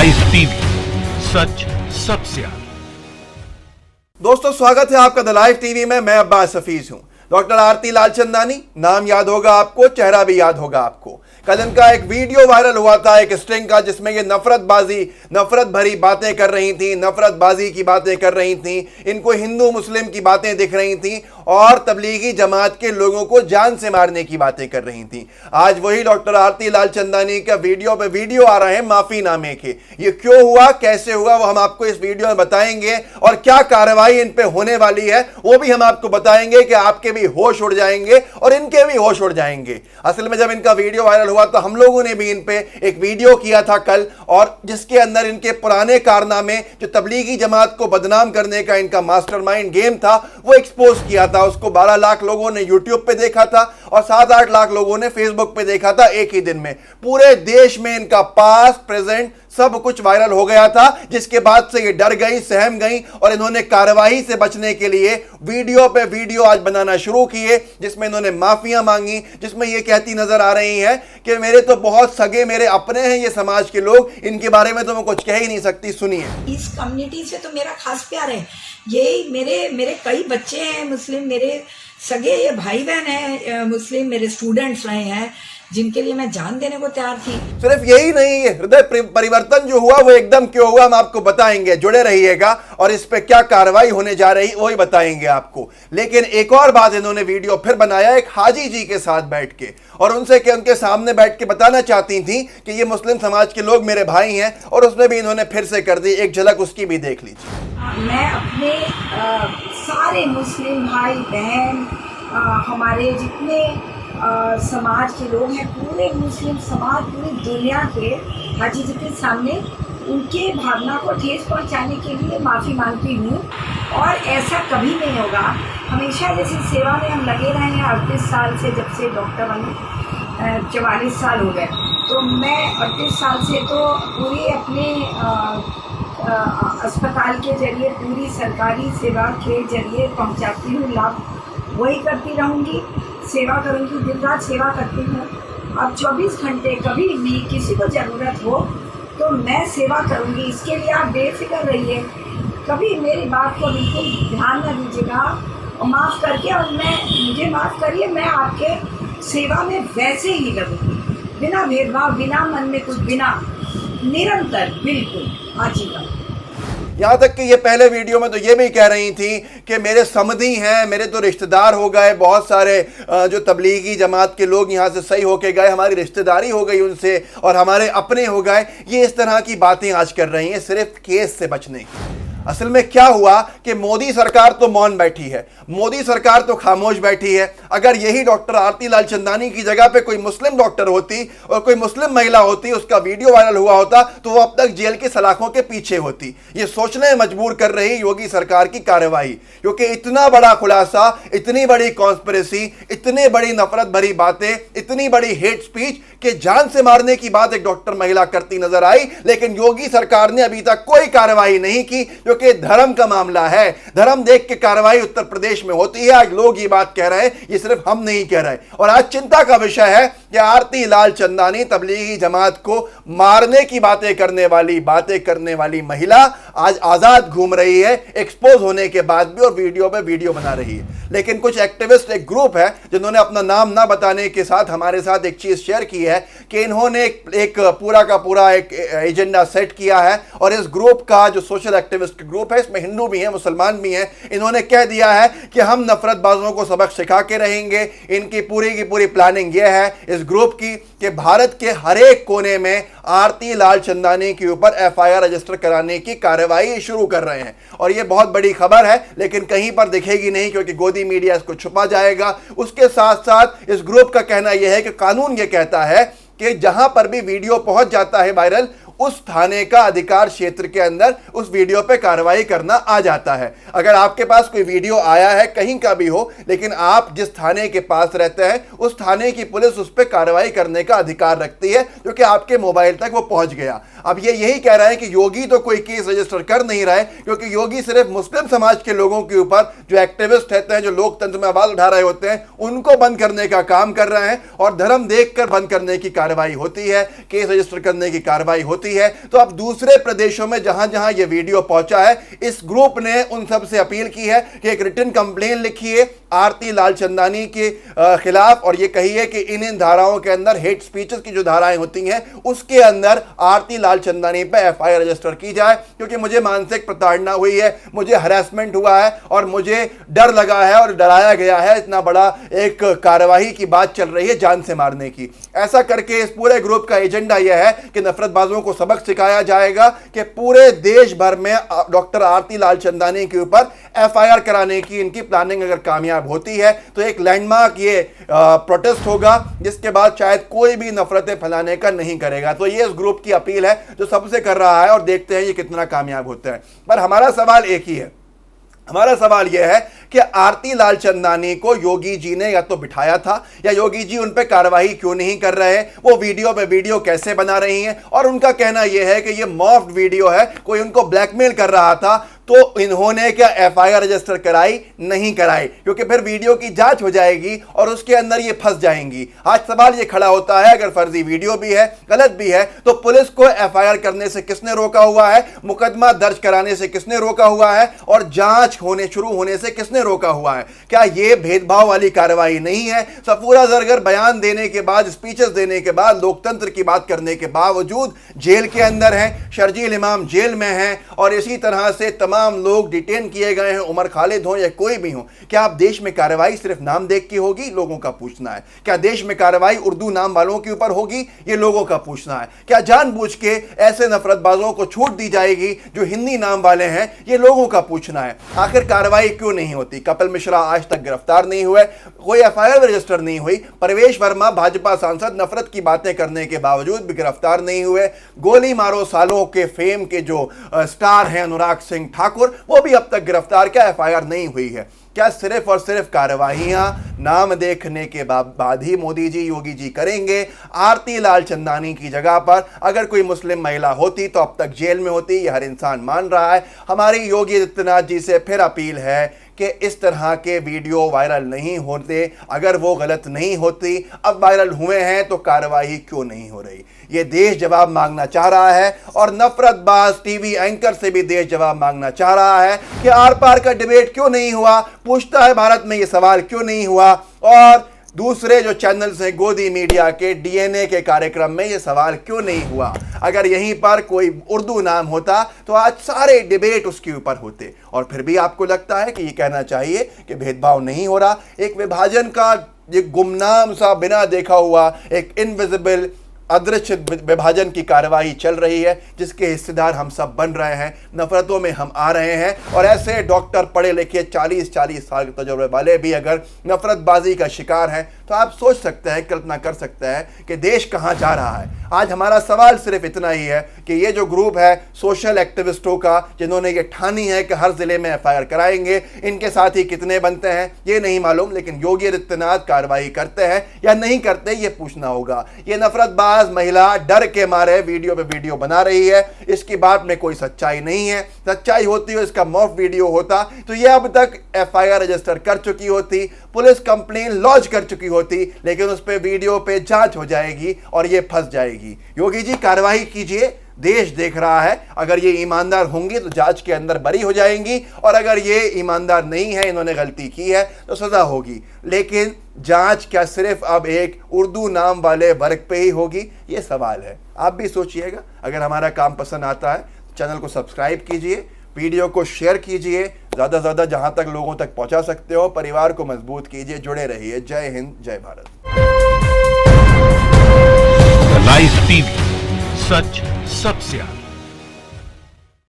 Live TV, सच सबसे आगे। दोस्तों, स्वागत है आपका द लाइव टीवी में। मैं अब्बास हफीज हूं। डॉक्टर आरती लालचंदानी, नाम याद होगा आपको, चेहरा भी याद होगा आपको। कल इनका एक वीडियो वायरल हुआ था, एक स्ट्रिंग का, जिसमें ये नफरत भरी बातें कर रही थी, नफरतबाजी की बातें कर रही थी। इनको हिंदू मुस्लिम की बातें दिख रही थी और तबलीगी जमात के लोगों को जान से मारने की बातें कर रही थी। आज वही डॉक्टर आरती लालचंदानी का वीडियो पे वीडियो आ रहे हैं माफीनामे के। ये क्यों हुआ, कैसे हुआ, वो हम आपको इस वीडियो में बताएंगे और क्या कार्रवाई इन पे होने वाली है वो भी हम आपको बताएंगे कि आपके भी होश उड़ जाएंगे और इनके भी होश उड़ जाएंगे। असल में जब इनका वीडियो वायरल हुआ तो हम लोगों ने भी इन पे एक वीडियो किया था कल, और जिसके अंदर इनके पुराने कारनामे, जो तबलीगी जमात को बदनाम करने का इनका मास्टरमाइंड गेम था, वो एक्सपोज किया था। उसको 12 लाख लोगों ने यूट्यूब पे देखा था और 7-8 लाख लोगों ने फेसबुक पे देखा था एक ही दिन में। पूरे देश में इनका पास्ट प्रेजेंट सब कुछ वायरल हो गया था, जिसके बाद से ये डर गई, सहम गई और इन्होंने कार्रवाई से बचने के लिए वीडियो पे वीडियो आज बनाना शुरू किए, जिसमें इन्होंने माफियां मांगी, जिसमें ये कहती नजर आ रही हैं कि मेरे तो बहुत सगे, मेरे अपने हैं ये समाज के लोग, इनके बारे में तो मैं कुछ कह ही नहीं सकती। सुनिए। इस कम्युनिटी से तो मेरा खास प्यार है। ये मेरे कई बच्चे हैं मुस्लिम, मेरे सगे ये भाई बहन हैं मुस्लिम, मेरे स्टूडेंट्स रहे हैं जिनके लिए मैं जान देने को तैयार थी। सिर्फ यही नहीं है, हृदय परिवर्तन जो हुआ वो एकदम क्यों हुआ हम आपको बताएंगे। जुड़े रहिएगा और इस पे क्या कार्रवाई होने जा रही वही बताएंगे आपको। लेकिन एक और बात इन्होंने वीडियो फिर बनाया एक हाजी जी के साथ बैठ के, और उनसे कि उनके सामने बैठ के बताना चाहती थी कि ये मुस्लिम समाज के लोग मेरे भाई हैं, और उसमें भी इन्होंने फिर से कर दी। एक झलक उसकी भी देख लीजिए। मैं अपने सारे मुस्लिम भाई बहन, हमारे जितने समाज के लोग हैं, पूरे मुस्लिम समाज, पूरी दुनिया के हाजी जी के सामने उनके भावना को ठेस पहुंचाने के लिए माफ़ी मांगती हूँ। और ऐसा कभी नहीं होगा। हमेशा जैसे सेवा में हम लगे रहे हैं 38 साल से, जब से डॉक्टर बने 44 साल हो गए, तो मैं 38 साल से तो पूरे अपने अस्पताल के जरिए, पूरी सरकारी सेवा के जरिए पहुंचाती हूँ लाभ। वही करती रहूँगी, सेवा करूँगी, दिन रात सेवा करती हूँ। अब 24 घंटे कभी भी किसी को ज़रूरत हो तो मैं सेवा करूँगी। इसके लिए आप बेफिक्र रहिए, कभी मेरी बात को बिल्कुल ध्यान न दीजिएगा। माफ़ करके, और मुझे माफ़ करिए, मैं आपके सेवा में वैसे ही लगूँगी, बिना भेदभाव, बिना मन में कुछ, बिना, निरंतर, बिल्कुल आजीवन। यहाँ तक कि ये पहले वीडियो में तो ये भी कह रही थी कि मेरे समधी हैं, मेरे तो रिश्तेदार हो गए, बहुत सारे जो तबलीगी जमात के लोग यहाँ से सही होके गए, हमारी रिश्तेदारी हो गई उनसे और हमारे अपने हो गए। ये इस तरह की बातें आज कर रही हैं सिर्फ केस से बचने की। असल में क्या हुआ कि मोदी सरकार तो मौन बैठी है, मोदी सरकार तो खामोश बैठी है। अगर यही डॉक्टर आरती लालचंदानी की जगह पे कोई मुस्लिम डॉक्टर होती और कोई मुस्लिम महिला होती, उसका वीडियो वायरल हुआ होता, तो वो अब तक जेल की सलाखों के पीछे होती। ये सोचने मजबूर कर रही योगी सरकार की कार्रवाई, क्योंकि इतना बड़ा खुलासा, इतनी बड़ी कॉन्स्पिरेसी, इतनी बड़ी नफरत भरी बातें, इतनी बड़ी हेट स्पीच के जान से मारने की बात एक डॉक्टर महिला करती नजर आई। लेकिन योगी सरकार ने अभी तक कोई कार्रवाई नहीं की, क्योंकि धर्म का मामला है। धर्म देख के कार्रवाई उत्तर प्रदेश में होती है। आज लोग ये बात कह रहे हैं, ये सिर्फ हम नहीं कह रहे। और आज चिंता का विषय है कि आरती लालचंदानी, तबलीगी जमात को मारने की बातें करने वाली महिला आज आजाद घूम रही है, एक्सपोज होने के बाद भी, और वीडियो पे वीडियो बना रही है। लेकिन कुछ एक्टिविस्ट, एक ग्रुप है जिन्होंने अपना नाम ना बताने के साथ हमारे साथ एक चीज शेयर की है कि इन्होंने एक पूरा का पूरा एक एजेंडा सेट किया है। और इस ग्रुप का जो सोशल एक्टिविस्ट ग्रुप है, इसमें हिंदू भी हैं, मुसलमान भी हैं, इन्होंने कह दिया है कि हम नफरतबाजों को सबक सिखा के रहेंगे। इनकी पूरी की पूरी प्लानिंग यह है इस ग्रुप की कि भारत के हर एक कोने में आरती लालचंदानी के ऊपर एफआईआर रजिस्टर कराने की कार्रवाई शुरू कर रहे हैं। और यह बहुत बड़ी खबर है, लेकिन कहीं पर दिखेगी नहीं, क्योंकि गोदी मीडिया इसको छुपा जाएगा। उसके साथ साथ इस ग्रुप का कहना यह है कि कानून यह कहता है कि जहां पर भी वीडियो पहुंच जाता है वायरल, उस थाने का अधिकार क्षेत्र के अंदर उस वीडियो पे कार्रवाई करना आ जाता है। अगर आपके पास कोई वीडियो आया है कहीं का भी हो, लेकिन आप जिस थाने के पास रहते हैं उस थाने की पुलिस उस पर कार्रवाई करने का अधिकार रखती है, क्योंकि आपके मोबाइल तक वो पहुंच गया। अब ये यही कह रहे हैं कि योगी तो कोई केस रजिस्टर कर नहीं रहे, क्योंकि योगी सिर्फ मुस्लिम समाज के लोगों के ऊपर जो एक्टिविस्ट रहते हैं, जो लोकतंत्र में आवाज उठा रहे होते हैं, उनको बंद करने का काम कर रहे हैं। और धर्म देखकर बंद करने की कार्रवाई होती है, केस रजिस्टर करने की कार्रवाई होती होती है। तो अब दूसरे प्रदेशों में जहां जहां यह वीडियो पहुंचा है, इस ग्रुप ने उन सब से अपील की है कि एक रिटन कंप्लेन लिखिए आरती लालचंदानी के खिलाफ और ये कहिए कि इन धाराओं के अंदर हेट स्पीचेस की जो धाराएं होती हैं उसके अंदर आरती लालचंदानी पे एफआईआर रजिस्टर की जाए, क्योंकि मुझे मानसिक प्रताड़ना हुई है, मुझे हरासमेंट हुआ है और मुझे डर लगा है और डराया गया है। इतना बड़ा एक कार्यवाही की बात चल रही है जान से मारने की। ऐसा करके इस पूरे ग्रुप का एजेंडा यह है कि नफरतबाजों को सबक सिखाया जाएगा कि पूरे देश भर में डॉक्टर आरती लालचंदानी के ऊपर एफआईआर कराने की इनकी प्लानिंग अगर कामयाब होती है तो एक लैंडमार्क ये प्रोटेस्ट होगा, जिसके बाद शायद कोई भी नफरतें फैलाने का नहीं करेगा। तो ये इस ग्रुप की अपील है जो सबसे कर रहा है और देखते हैं ये कितना कामयाब होता है। पर हमारा सवाल एक ही है, हमारा सवाल यह है कि आरती लालचंदानी को योगी जी ने या तो बिठाया था या योगी जी उन पे कार्रवाई क्यों नहीं कर रहे हैं, वो वीडियो पे वीडियो कैसे बना रही हैं। और उनका कहना यह है कि ये मॉफ्ड वीडियो है, कोई उनको ब्लैकमेल कर रहा था तो इन्होंने क्या एफआईआर रजिस्टर कराई? नहीं कराई, क्योंकि फिर वीडियो की जांच हो जाएगी और उसके अंदर ये फंस जाएंगी। आज सवाल ये खड़ा होता है, अगर फर्जी वीडियो भी है, गलत भी है, तो पुलिस को एफआईआर करने से किसने रोका हुआ है, मुकदमा दर्ज कराने से किसने रोका हुआ है और जांच शुरू होने से किसने रोका हुआ है? क्या ये भेदभाव वाली कार्रवाई नहीं है? सफूरा जरगर बयान देने के बाद, स्पीचेस देने के बाद, लोकतंत्र की बात करने के बावजूद जेल के अंदर हैं, शर्जील इमाम जेल में हैं और इसी तरह से तमाम लोग डिटेन किए गए हैं, उमर खालिद हो या कोई भी हो। क्या आप देश में कार्रवाई सिर्फ नाम देख के होगी? लोगों का पूछना है। क्या देश में कार्रवाई उर्दू नाम वालों के ऊपर होगी? ये लोगों का पूछना है। क्या जानबूझ के ऐसे नफरतबाजों को छूट दी जाएगी जो हिंदी नाम वाले हैं? ये लोगों का पूछना है। आखिर कार्रवाई क्यों नहीं होती? कपिल मिश्रा आज तक गिरफ्तार नहीं हुए, कोई एफआईआर रजिस्टर नहीं हुई। परवेश वर्मा भाजपा सांसद नफरत की बातें करने के बावजूद भी गिरफ्तार नहीं हुए। गोली मारो सालों के फेम के जो स्टार हैं अनुराग सिंह ठाकुर, वो भी अब तक गिरफ्तार, क्या एफआईआर नहीं हुई है? क्या सिर्फ और सिर्फ कार्रवाइयां नाम देखने के बाद ही मोदी जी, योगी जी करेंगे? आरती लालचंदानी की जगह पर अगर कोई मुस्लिम महिला होती तो अब तक जेल में होती, यह हर इंसान मान रहा है। हमारी योगी आदित्यनाथ जी से फिर अपील है कि इस तरह के वीडियो वायरल नहीं होते, अगर वो गलत नहीं होती, अब वायरल हुए हैं तो कार्रवाई क्यों नहीं हो रही? ये देश जवाब मांगना चाह रहा है और नफरतबाज टीवी एंकर से भी देश जवाब मांगना चाह रहा है कि आर पार का डिबेट क्यों नहीं हुआ, पूछता है भारत में ये सवाल क्यों नहीं हुआ। और दूसरे जो चैनल्स हैं गोदी मीडिया के डीएनए के कार्यक्रम में ये सवाल क्यों नहीं हुआ? अगर यहीं पर कोई उर्दू नाम होता तो आज सारे डिबेट उसके ऊपर होते। और फिर भी आपको लगता है कि ये कहना चाहिए कि भेदभाव नहीं हो रहा। एक विभाजन का ये गुमनाम सा, बिना देखा हुआ, एक इनविजिबल अदृश्य विभाजन की कार्रवाई चल रही है जिसके हिस्सेदार हम सब बन रहे हैं, नफरतों में हम आ रहे हैं। और ऐसे डॉक्टर पढ़े लिखे 40-40 साल के तजुर्बे वाले भी अगर नफरतबाजी का शिकार हैं तो आप सोच सकते हैं, कल्पना कर सकते हैं कि देश कहां जा रहा है। आज हमारा सवाल सिर्फ इतना ही है कि ये जो ग्रुप है सोशल एक्टिविस्टों का, जिन्होंने ये ठानी है कि हर जिले में एफआईआर कराएंगे, इनके साथ ही कितने बनते हैं ये नहीं मालूम, लेकिन योगी आदित्यनाथ कार्रवाई करते हैं या नहीं करते ये पूछना होगा। ये नफरतबाज महिला डर के मारे वीडियो पे वीडियो बना रही है, इसकी बात में कोई सच्चाई नहीं है। सच्चाई होती हो, इसका मॉफ वीडियो होता तो ये अब तक एफआईआर रजिस्टर कर चुकी होती, पुलिस कंप्लेन लॉन्च कर चुकी होती, लेकिन उस पे वीडियो पे जांच हो जाएगी और ये फंस जाएगी। योगी जी कार्रवाई कीजिए, देश देख रहा है। अगर ये ईमानदार होंगी तो जांच के अंदर बरी हो जाएंगी और अगर ये ईमानदार नहीं है, इन्होंने गलती की है तो सजा होगी। लेकिन जांच क्या सिर्फ अब एक उर्दू नाम वाले वर्ग पे ही होगी? ये सवाल है। आप भी सोचिएगा। अगर हमारा काम पसंद आता है चैनल को सब्सक्राइब कीजिए, वीडियो को शेयर कीजिए, ज़्यादा से ज़्यादा जहां तक लोगों तक पहुंचा सकते हो। परिवार को मजबूत कीजिए, जुड़े रहिए। जय हिंद, जय भारत। लाइव टीवी, सच सबसे आगे।